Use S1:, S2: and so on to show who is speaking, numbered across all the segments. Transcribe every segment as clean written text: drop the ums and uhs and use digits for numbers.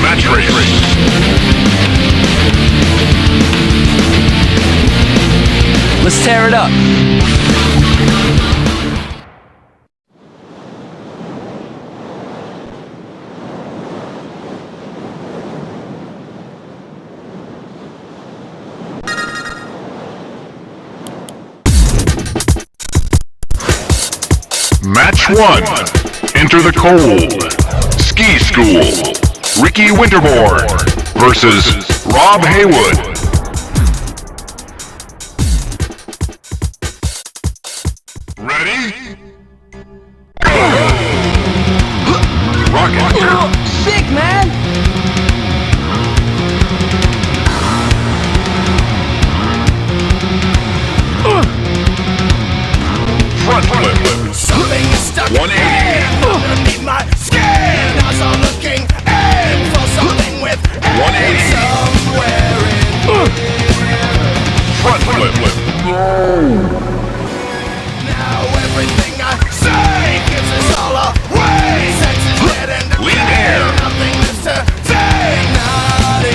S1: Match race.
S2: Let's tear it up.
S1: Match 1. Enter the cold. Ski School. Ricky Winterborn versus Rob Haywood. Ready? Rocket.
S2: Sick, man!
S1: Front flip.
S3: Something is stuck
S1: 180.
S3: underneath my skin. I was looking in for something with
S1: 180.
S3: somewhere in
S1: Front flip.
S3: now. Everything I say gives us all away. Sex is dead and
S1: Lean air.
S3: nothing left to say. Not in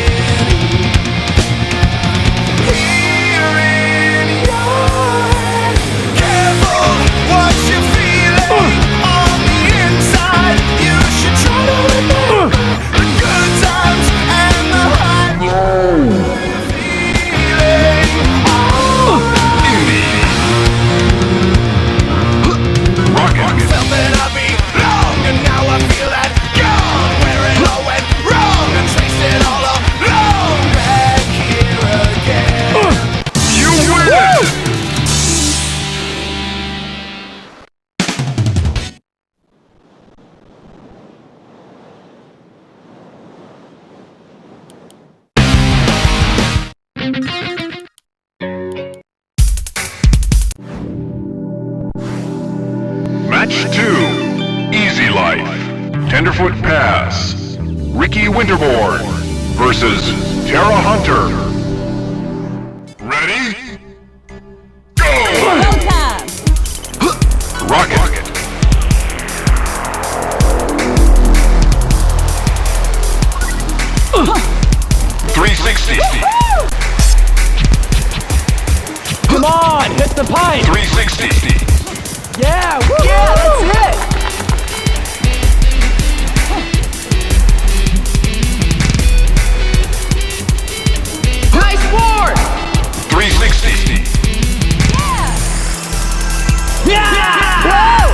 S3: here in your head. Careful what you're feeling on the inside. You should try to remember the good times and the high feeling.
S1: Rocket.
S3: Felt that I belong, and now I feel that gone. Where it all went wrong, and traced it all along. Back here again.
S1: You win! Match 2. Easy Life. Tenderfoot Pass. Ricky Winterborn versus Tara Hunter. Ready? Go!
S4: Showtime!
S1: Rocket. .360.
S2: Come on, hit the pipe!
S1: 360.
S2: Yeah, woo! Yeah, that's it! Nice board!
S1: 360.
S2: Yeah! Woo!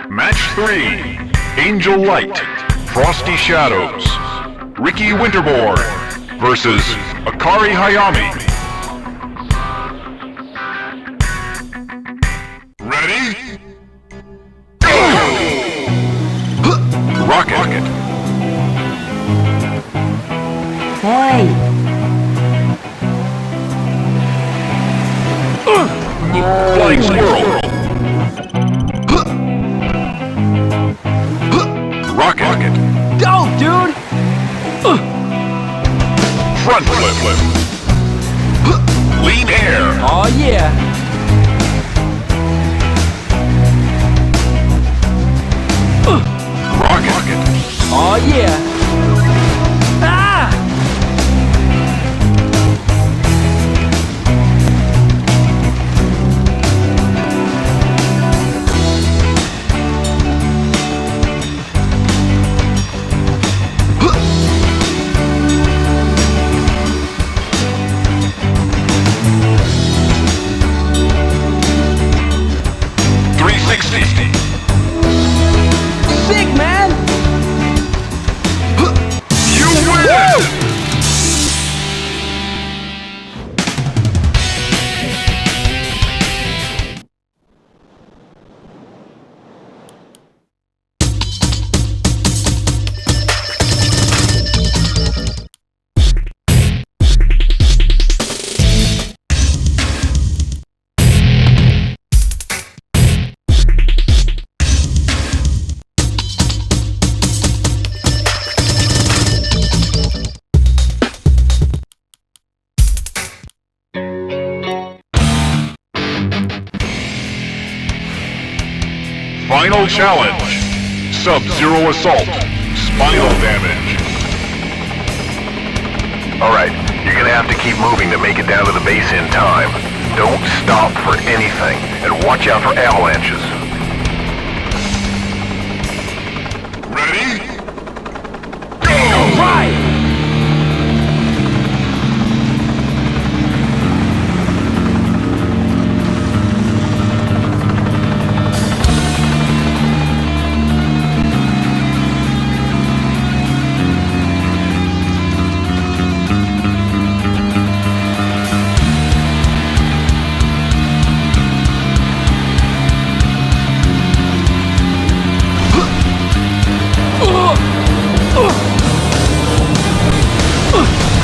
S1: Match 3. Angel Light. Frosty Shadows. Ricky Winterborn versus Akari Hayami. Ready? Go! Rocket.
S4: Hey!
S1: Flying Squirrel. Rocket.
S2: Go, dude!
S1: Front flip. Lean air.
S2: Oh yeah!
S1: Rocket.
S2: Oh yeah! Ah!
S1: Final challenge. Sub-Zero Assault. Spinal damage.
S5: Alright, you're gonna have to keep moving to make it down to the base in time. Don't stop for anything, and watch out for avalanches.
S1: Ready? Go!
S2: Right!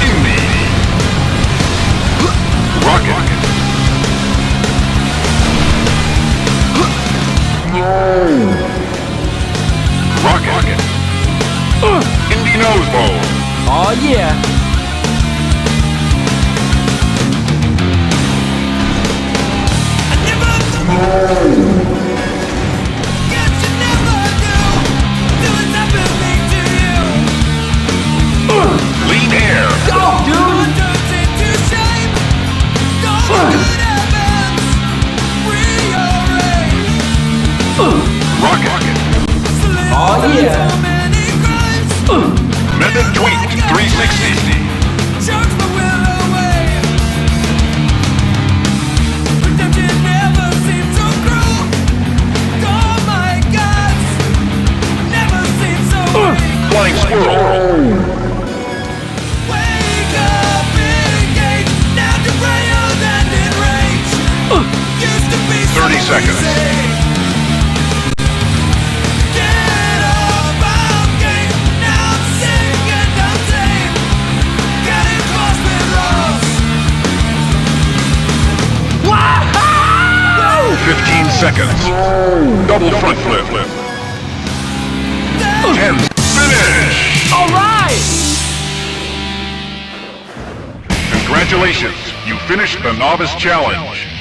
S1: Indy. Rocket. Rocket. Indy nose bone.
S2: Oh yeah!
S1: Lean air.
S2: Go, dude!
S1: Rocket.
S2: Oh yeah!
S1: Method tweaked 360. Flying squirrel. 30 seconds.
S2: Wow!
S1: 15 seconds. Double front flip. 10. Finish.
S2: All right!
S1: Congratulations. You finished the novice challenge.